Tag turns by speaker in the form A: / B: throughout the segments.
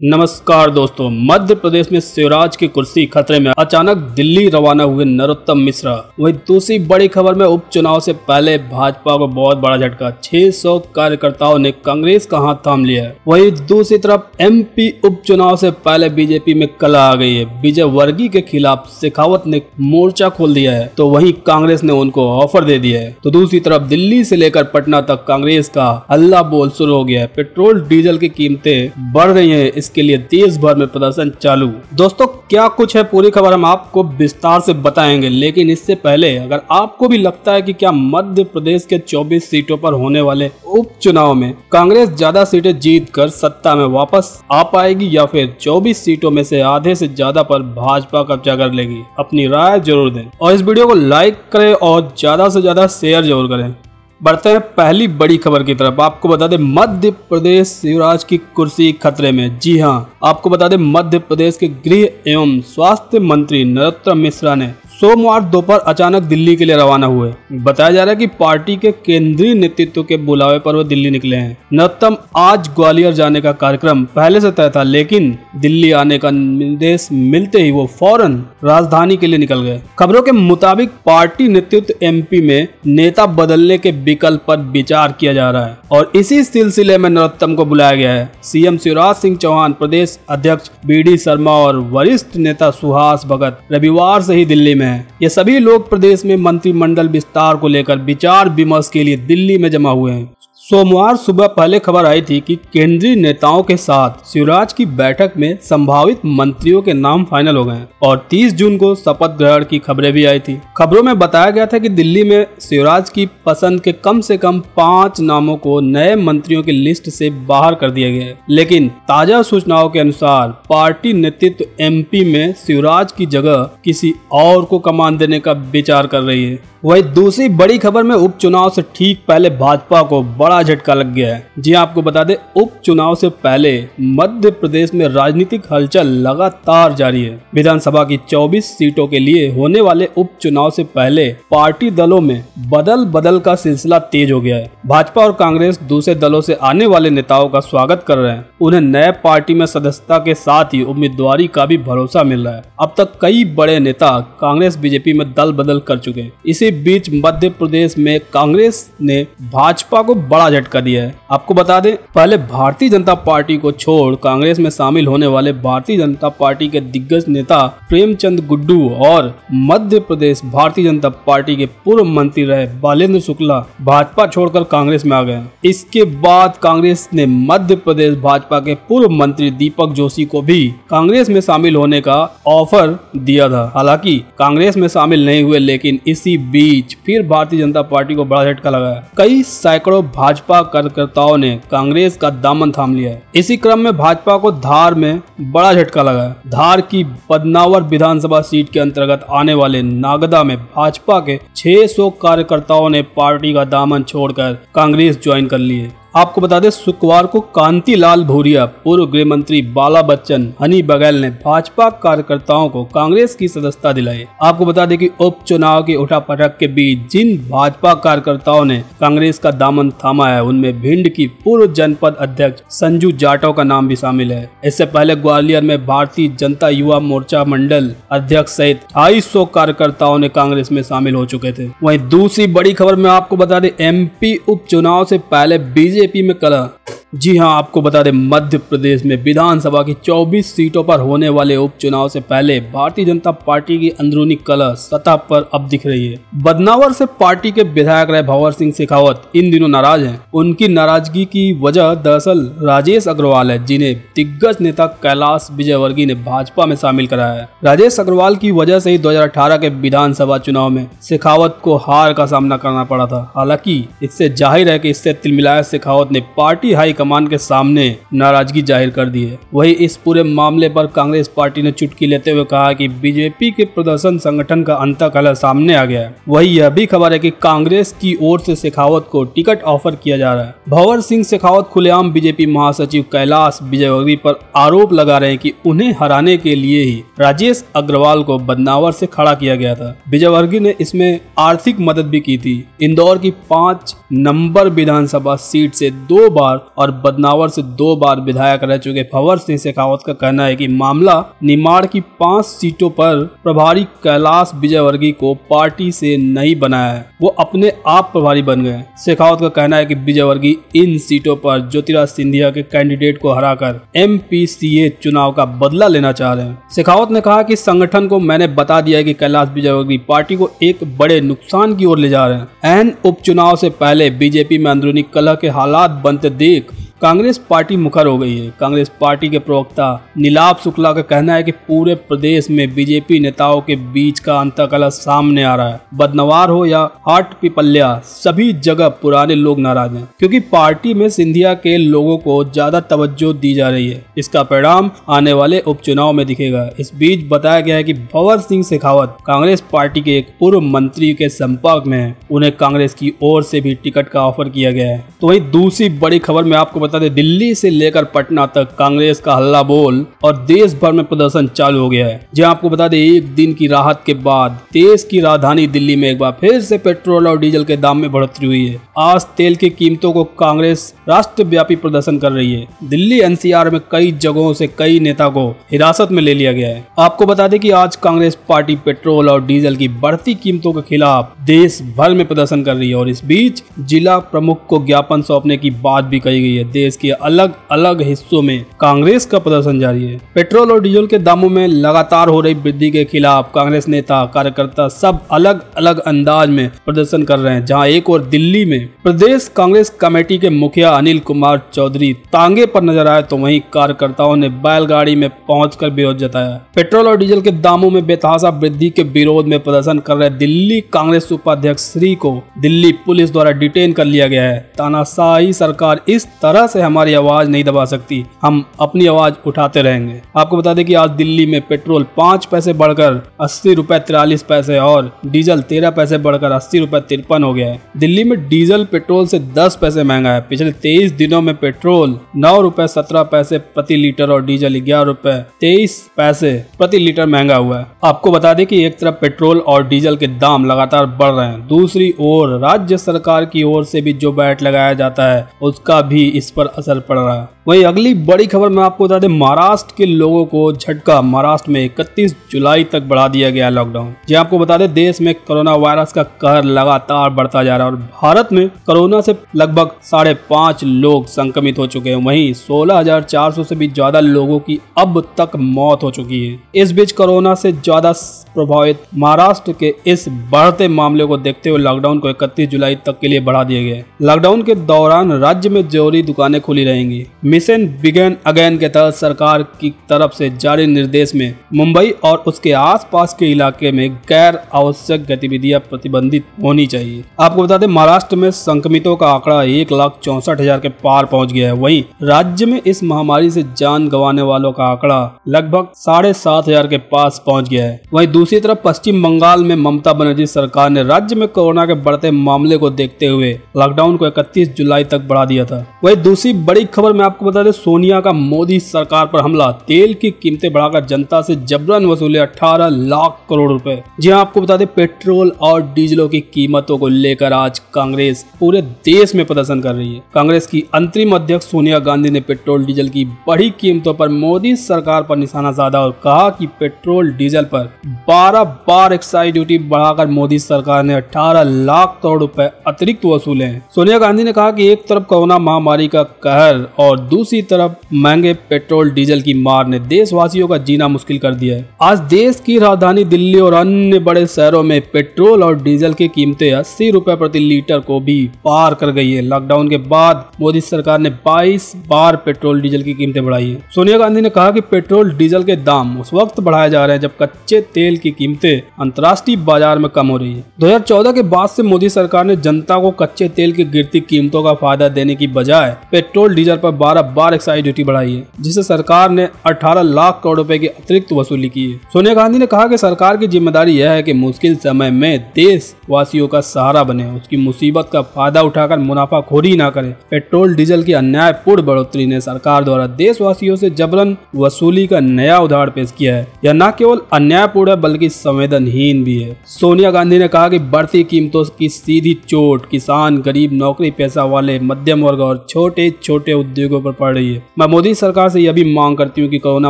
A: नमस्कार दोस्तों, मध्य प्रदेश में शिवराज की कुर्सी खतरे में, अचानक दिल्ली रवाना हुए नरोत्तम मिश्रा। वही दूसरी बड़ी खबर में उपचुनाव से पहले भाजपा को बहुत बड़ा झटका, 600 कार्यकर्ताओं ने कांग्रेस का हाथ थाम लिया है। वही दूसरी तरफ एमपी उपचुनाव से पहले बीजेपी में कलह आ गई है। विजय वर्गीय के खिलाफ शेखावत ने मोर्चा खोल दिया है, तो वहीं कांग्रेस ने उनको ऑफर दे दिया है। तो दूसरी तरफ दिल्ली से लेकर पटना तक कांग्रेस का हल्ला बोल शुरू हो गया है। पेट्रोल डीजल की कीमतें बढ़ रही है, इसके लिए देश भर में प्रदर्शन चालू। दोस्तों, क्या कुछ है पूरी खबर हम आपको विस्तार से बताएंगे, लेकिन इससे पहले अगर आपको भी लगता है कि क्या मध्य प्रदेश के 24 सीटों पर होने वाले उपचुनाव में कांग्रेस ज्यादा सीटें जीत कर सत्ता में वापस आ पाएगी या फिर 24 सीटों में से आधे से ज्यादा पर भाजपा कब्जा कर लेगी, अपनी राय जरूर दें और इस वीडियो को लाइक करें और ज्यादा से ज्यादा शेयर जरूर करें। बढ़ते हैं पहली बड़ी खबर की तरफ। आपको बता दें, मध्य प्रदेश शिवराज की कुर्सी खतरे में। जी हां, आपको बता दें, मध्य प्रदेश के गृह एवं स्वास्थ्य मंत्री नरोत्तम मिश्रा ने सोमवार दोपहर अचानक दिल्ली के लिए रवाना हुए। बताया जा रहा है कि पार्टी के केंद्रीय नेतृत्व के बुलावे पर वो दिल्ली निकले हैं। नरोत्तम आज ग्वालियर जाने का कार्यक्रम पहले से तय था, लेकिन दिल्ली आने का निर्देश मिलते ही वो फौरन राजधानी के लिए निकल गए। खबरों के मुताबिक पार्टी नेतृत्व एमपी में नेता बदलने के विकल्प पर विचार किया जा रहा है और इसी सिलसिले में नरोत्तम को बुलाया गया है। सीएम शिवराज सिंह चौहान, प्रदेश अध्यक्ष बीडी शर्मा और वरिष्ठ नेता सुहास भगत रविवार से ही दिल्ली में है। ये सभी लोग प्रदेश में मंत्रिमंडल विस्तार को लेकर विचार विमर्श के लिए दिल्ली में जमा हुए हैं। सोमवार सुबह पहले खबर आई थी कि केंद्रीय नेताओं के साथ शिवराज की बैठक में संभावित मंत्रियों के नाम फाइनल हो गए और 30 जून को शपथ ग्रहण की खबरें भी आई थी। खबरों में बताया गया था कि दिल्ली में शिवराज की पसंद के कम से कम 5 नामों को नए मंत्रियों की लिस्ट से बाहर कर दिया गया है, लेकिन ताजा सूचनाओं के अनुसार पार्टी नेतृत्व एमपी में शिवराज की जगह किसी और को कमान देने का विचार कर रही है। वही दूसरी बड़ी खबर में उपचुनाव से ठीक पहले भाजपा को बड़ा झटका लग गया है। जी आपको बता दें, उपचुनाव से पहले मध्य प्रदेश में राजनीतिक हलचल लगातार जारी है। विधानसभा की 24 सीटों के लिए होने वाले उपचुनाव से पहले पार्टी दलों में बदल का सिलसिला तेज हो गया है। भाजपा और कांग्रेस दूसरे दलों से आने वाले नेताओं का स्वागत कर रहे हैं। उन्हें नए पार्टी में सदस्यता के साथ ही उम्मीदवारी का भी भरोसा मिल रहा है। अब तक कई बड़े नेता कांग्रेस बीजेपी में दल बदल कर चुके हैं। इसी बीच मध्य प्रदेश में कांग्रेस ने भाजपा को बड़ा झटका दिया है। आपको बता दें, पहले भारतीय जनता पार्टी को छोड़ कांग्रेस में शामिल होने वाले भारतीय जनता पार्टी के दिग्गज नेता प्रेमचंद गुड्डू और मध्य प्रदेश भारतीय जनता पार्टी के पूर्व मंत्री रहे बालेंद्र शुक्ला भाजपा छोड़कर कांग्रेस में आ गए। इसके बाद कांग्रेस ने मध्य प्रदेश भाजपा के पूर्व मंत्री दीपक जोशी को भी कांग्रेस में शामिल होने का ऑफर दिया था। हालांकि कांग्रेस में शामिल नहीं हुए, लेकिन इसी बीच फिर भारतीय जनता पार्टी को बड़ा झटका लगा है। कई सैकड़ों भाजपा कार्यकर्ताओं ने कांग्रेस का दामन थाम लिया है। इसी क्रम में भाजपा को धार में बड़ा झटका लगा है। धार की बदनावर विधानसभा सीट के अंतर्गत आने वाले नागदा में भाजपा के 600 कार्यकर्ताओं ने पार्टी का दामन छोड़कर कांग्रेस ज्वाइन कर ली है। आपको बता दें, शुक्रवार को कांतिलाल भूरिया, पूर्व गृह मंत्री बाला बच्चन, हनी बघेल ने भाजपा कार्यकर्ताओं को कांग्रेस की सदस्यता दिलाई। आपको बता दें कि उपचुनाव की उठापटक के बीच जिन भाजपा कार्यकर्ताओं ने कांग्रेस का दामन थामा है, उनमें भिंड की पूर्व जनपद अध्यक्ष संजू जाटव का नाम भी शामिल है। इससे पहले ग्वालियर में भारतीय जनता युवा मोर्चा मंडल अध्यक्ष सहित 250 कार्यकर्ताओं ने कांग्रेस में शामिल हो चुके थे। वहीं दूसरी बड़ी खबर में आपको बता दें, एमपी उपचुनाव से पहले बीजेपी में कलह। जी हां, आपको बता दें, मध्य प्रदेश में विधानसभा की 24 सीटों पर होने वाले उपचुनाव से पहले भारतीय जनता पार्टी की अंदरूनी कलह सतह पर अब दिख रही है। बदनावर से पार्टी के विधायक रहे भंवर सिंह शेखावत इन दिनों नाराज हैं। उनकी नाराजगी की वजह दरअसल राजेश अग्रवाल है, जिन्हें दिग्गज नेता कैलाश विजयवर्गीय ने भाजपा में शामिल कराया है। राजेश अग्रवाल की वजह से ही 2018 के विधानसभा चुनाव में शेखावत को हार का सामना करना पड़ा था। हालांकि इससे जाहिर है कि इससे तिलमिलाया शेखावत ने पार्टी हाई हाईकमान के सामने नाराजगी जाहिर कर दी है। वही इस पूरे मामले पर कांग्रेस पार्टी ने चुटकी लेते हुए कहा कि बीजेपी के प्रदर्शन संगठन का अंतकलह सामने आ गया है। वही यह भी खबर है कि कांग्रेस की ओर से शेखावत को टिकट ऑफर किया जा रहा है। भंवर सिंह शेखावत खुलेआम बीजेपी महासचिव कैलाश विजयवर्गीय पर आरोप लगा रहे हैं कि उन्हें हराने के लिए ही राजेश अग्रवाल को बदनावर से खड़ा किया गया था। विजयवर्गीय ने इसमें आर्थिक मदद भी की थी। इंदौर की 5 नंबर विधानसभा सीट से 2 बार और बदनावर से 2 बार विधायक रह चुके भंवर सिंह शेखावत का कहना है कि मामला निमाड़ की 5 सीटों पर प्रभारी कैलाश विजयवर्गीय को पार्टी से नहीं बनाया है, वो अपने आप प्रभारी बन गए। शेखावत का कहना है कि विजयवर्गीय इन सीटों पर ज्योतिराज सिंधिया के कैंडिडेट को हराकर MPCA चुनाव का बदला लेना चाह रहे हैं। शेखावत ने कहा कि संगठन को मैंने बता दिया है कि कैलाश विजयवर्गीय पार्टी को एक बड़े नुकसान की ओर ले जा रहे हैं। एन उपचुनाव से पहले बीजेपी में अंदरूनी कलह के हालात बनते देख कांग्रेस पार्टी मुखर हो गई है। कांग्रेस पार्टी के प्रवक्ता नीलाभ शुक्ला का कहना है कि पूरे प्रदेश में बीजेपी नेताओं के बीच का अंतकलह सामने आ रहा है। बदनवार हो या हाट पिपल्या, सभी जगह पुराने लोग नाराज हैं क्योंकि पार्टी में सिंधिया के लोगों को ज्यादा तवज्जो दी जा रही है। इसका परिणाम आने वाले उपचुनाव में दिखेगा। इस बीच बताया गया है कि भंवर सिंह शेखावत कांग्रेस पार्टी के एक पूर्व मंत्री के संपर्क में है। उन्हें कांग्रेस की ओर से भी टिकट का ऑफर किया गया है। तो वही दूसरी बड़ी खबर में आपको बता दें, दिल्ली से लेकर पटना तक कांग्रेस का हल्ला बोल और देश भर में प्रदर्शन चालू हो गया है। जहां आपको बता दें, एक दिन की राहत के बाद देश की राजधानी दिल्ली में एक बार फिर से पेट्रोल और डीजल के दाम में बढ़ोतरी हुई है। आज तेल की कीमतों को कांग्रेस राष्ट्रव्यापी प्रदर्शन कर रही है। दिल्ली NCR में कई जगहों से कई नेता को हिरासत में ले लिया गया है। आपको बता दें कि आज कांग्रेस पार्टी पेट्रोल और डीजल की बढ़ती कीमतों के खिलाफ देश भर में प्रदर्शन कर रही है और इस बीच जिला प्रमुख को ज्ञापन सौंपने की बात भी कही गई है। देश के अलग अलग हिस्सों में कांग्रेस का प्रदर्शन जारी है। पेट्रोल और डीजल के दामों में लगातार हो रही वृद्धि के खिलाफ कांग्रेस नेता कार्यकर्ता सब अलग अलग अंदाज में प्रदर्शन कर रहे हैं। जहां एक और दिल्ली में प्रदेश कांग्रेस कमेटी के मुखिया अनिल कुमार चौधरी तांगे पर नजर आए, तो वहीं कार्यकर्ताओं ने बैलगाड़ी में पहुंचकर विरोध जताया। पेट्रोल और डीजल के दामों में बेतहाशा वृद्धि के विरोध में प्रदर्शन कर रहे दिल्ली कांग्रेस उपाध्यक्ष श्री को दिल्ली पुलिस द्वारा डिटेन कर लिया गया है। तानाशाही सरकार इस तरह से हमारी आवाज नहीं दबा सकती, हम अपनी आवाज उठाते रहेंगे। आपको बता दें कि आज दिल्ली में पेट्रोल 5 पैसे बढ़कर 80 रुपए 43 पैसे और डीजल 13 पैसे बढ़कर 80 रुपए 53 हो गया है। दिल्ली में डीजल पेट्रोल से 10 पैसे महंगा है। पिछले 23 दिनों में पेट्रोल 9 रुपए 17 पैसे प्रति लीटर और डीजल 11 रुपए 23 पैसे प्रति लीटर महंगा हुआ है। आपको बता दें कि एक तरफ पेट्रोल और डीजल के दाम लगातार बढ़ रहे हैं, दूसरी ओर राज्य सरकार की ओर से भी जो वैट लगाया जाता है उसका भी इस पर असर पड़ रहा है। वहीं अगली बड़ी खबर में आपको बता दें, महाराष्ट्र के लोगों को झटका। महाराष्ट्र में 31 जुलाई तक बढ़ा दिया गया लॉकडाउन। जी आपको बता दें, देश में कोरोना वायरस का कहर लगातार बढ़ता जा रहा है और भारत में कोरोना से लगभग 5.5 लोग संक्रमित हो चुके हैं। वहीं 16,400 से भी ज्यादा लोगों की अब तक मौत हो चुकी है। इस बीच कोरोना से ज्यादा प्रभावित महाराष्ट्र के इस बढ़ते मामले को देखते हुए लॉकडाउन को 31 जुलाई तक के लिए बढ़ा दिया गया है। लॉकडाउन के दौरान राज्य में जरूरी दुकानें खुली रहेंगी। मिशन बिगिन अगेन के तहत सरकार की तरफ से जारी निर्देश में मुंबई और उसके आसपास के इलाके में गैर आवश्यक गतिविधियां प्रतिबंधित होनी चाहिए। आपको बता दें, महाराष्ट्र में संक्रमितों का आंकड़ा 1,64,000 के पार पहुंच गया है। वहीं राज्य में इस महामारी से जान गंवाने वालों का आंकड़ा लगभग 7,500 के पास पहुंच गया है। वहीं दूसरी तरफ पश्चिम बंगाल में ममता बनर्जी सरकार ने राज्य में कोरोना के बढ़ते मामले को देखते हुए लॉकडाउन को 31 जुलाई तक बढ़ा दिया था। वहीं दूसरी बड़ी खबर में आपको बता दें, सोनिया का मोदी सरकार पर हमला। तेल की कीमतें बढ़ाकर जनता से जबरन वसूले 18 लाख करोड़ रुपए। जी हाँ, आपको बता दें, पेट्रोल और डीजलों की कीमतों को लेकर आज कांग्रेस पूरे देश में प्रदर्शन कर रही है। कांग्रेस की अंतरिम अध्यक्ष सोनिया गांधी ने पेट्रोल डीजल की बढ़ी कीमतों पर मोदी सरकार पर निशाना साधा और कहा कि पेट्रोल डीजल पर 12 बार एक्साइज ड्यूटी बढ़ाकर मोदी सरकार ने 18 लाख करोड़ रुपए अतिरिक्त वसूले हैं। सोनिया गांधी ने कहा कि एक तरफ कोरोना महामारी का कहर और दूसरी तरफ महंगे पेट्रोल डीजल की मार ने देशवासियों का जीना मुश्किल कर दिया है। आज देश की राजधानी दिल्ली और अन्य बड़े शहरों में पेट्रोल और डीजल की कीमतें 80 रुपए प्रति लीटर को भी पार कर गई है। लॉकडाउन के बाद मोदी सरकार ने 22 बार पेट्रोल डीजल की कीमतें बढ़ाई है। सोनिया गांधी ने कहा कि पेट्रोल डीजल के दाम उस वक्त बढ़ाए जा रहे हैं जब कच्चे तेल तेल की कीमतें अंतर्राष्ट्रीय बाजार में कम हो रही है। 2014 के बाद से मोदी सरकार ने जनता को कच्चे तेल की गिरती कीमतों का फायदा देने की बजाय पेट्रोल डीजल पर 12 बार एक्साइज ड्यूटी बढ़ाई है, जिससे सरकार ने 18 लाख करोड़ रुपए की अतिरिक्त वसूली की है। सोनिया गांधी ने कहा कि सरकार की जिम्मेदारी यह है कि मुश्किल समय में देशवासियों का सहारा बने, उसकी मुसीबत का फायदा उठाकर मुनाफाखोरी न करे। पेट्रोल डीजल की अन्यायपूर्ण बढ़ोतरी ने सरकार द्वारा देशवासियों से जबरन वसूली का नया उदाहरण पेश किया है। यह न केवल अन्यायपूर्ण है बल्कि संवेदनहीन भी है। सोनिया गांधी ने कहा कि बढ़ती कीमतों की सीधी चोट किसान, गरीब, नौकरी पेशा वाले, मध्यम वर्ग और छोटे छोटे उद्योगों पर पड़ रही है। मैं मोदी सरकार से यह भी मांग करती हूँ कि कोरोना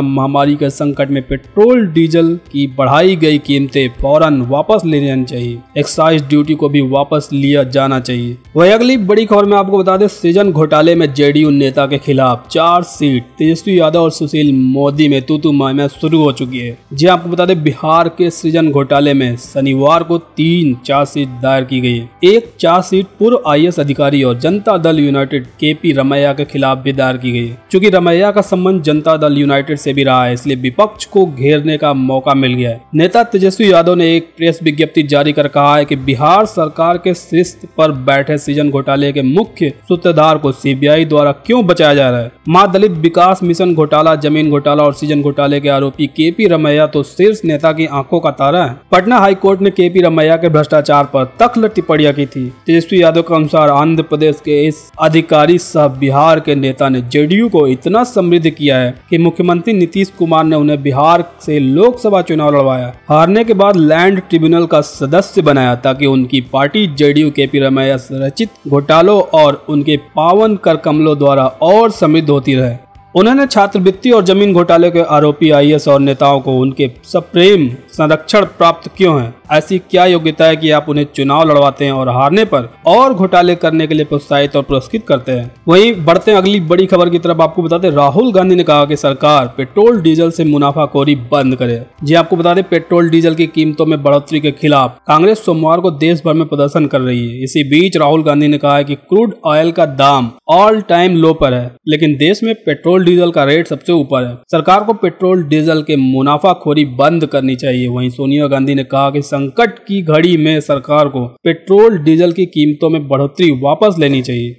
A: महामारी के संकट में पेट्रोल डीजल की बढ़ाई गई कीमतें फौरन वापस ले जानी चाहिए। एक्साइज ड्यूटी को भी वापस लिया जाना चाहिए। वही अगली बड़ी खबर में आपको बता दें, सृजन घोटाले में जेडीयू नेता के खिलाफ चार्जशीट तेजस्वी यादव और सुशील मोदी में तू मैं शुरू हो चुकी है। जी आपको बता दें, बिहार के सृजन घोटाले में शनिवार को 3 चार्जशीट दायर की गई है। एक चार्जशीट पूर्व IAS अधिकारी और जनता दल यूनाइटेड KP रमैया के खिलाफ भी दायर की गई है। चूंकि रमैया का संबंध जनता दल यूनाइटेड से भी रहा है, इसलिए विपक्ष को घेरने का मौका मिल गया है। नेता तेजस्वी यादव ने एक प्रेस विज्ञप्ति जारी कर कहा है कि बिहार सरकार के शीर्ष पर बैठे सृजन घोटाले के मुख्य सूत्रधार को CBI द्वारा क्यों बचाया जा रहा है। महादलित विकास मिशन घोटाला, जमीन घोटाला और सृजन घोटाले के आरोपी KP रमैया तो शीर्ष नेता की आंखों का तारा है। पटना हाईकोर्ट ने KP रमैया के भ्रष्टाचार पर तख्त टिप्पणियां की थी। तेजस्वी यादव के अनुसार आंध्र प्रदेश के इस अधिकारी सह बिहार के नेता ने जेडीयू को इतना समृद्ध किया है कि मुख्यमंत्री नीतीश कुमार ने उन्हें बिहार से लोकसभा चुनाव लड़वाया। हारने के बाद लैंड ट्रिब्यूनल का सदस्य बनाया ताकि उनकी पार्टी जेडीयू KP रमैया रचित घोटालों और उनके पावन कर कमलों द्वारा और समृद्ध होती रहे। उन्होंने छात्रवृत्ति और जमीन घोटाले के आरोपी IAS और नेताओं को उनके सप्रेम संरक्षण प्राप्त क्यों है। ऐसी क्या योग्यता है कि आप उन्हें चुनाव लड़वाते हैं और हारने पर और घोटाले करने के लिए प्रोत्साहित और पुरस्कृत करते हैं। वहीं बढ़ते हैं अगली बड़ी खबर की तरफ। आपको बता दें, राहुल गांधी ने कहा कि सरकार पेट्रोल डीजल से मुनाफाखोरी बंद करे। जी आपको बता दें, पेट्रोल डीजल की कीमतों में बढ़ोतरी के खिलाफ कांग्रेस सोमवार को देश भर में प्रदर्शन कर रही है। इसी बीच राहुल गांधी ने कहा है कि क्रूड ऑयल का दाम ऑल टाइम लो पर है, लेकिन देश में पेट्रोल डीजल का रेट सबसे ऊपर है। सरकार को पेट्रोल डीजल के मुनाफाखोरी बंद करनी चाहिए। वहीं सोनिया गांधी ने कहा कि संकट की घड़ी में सरकार को पेट्रोल डीजल की कीमतों में बढ़ोतरी वापस लेनी चाहिए।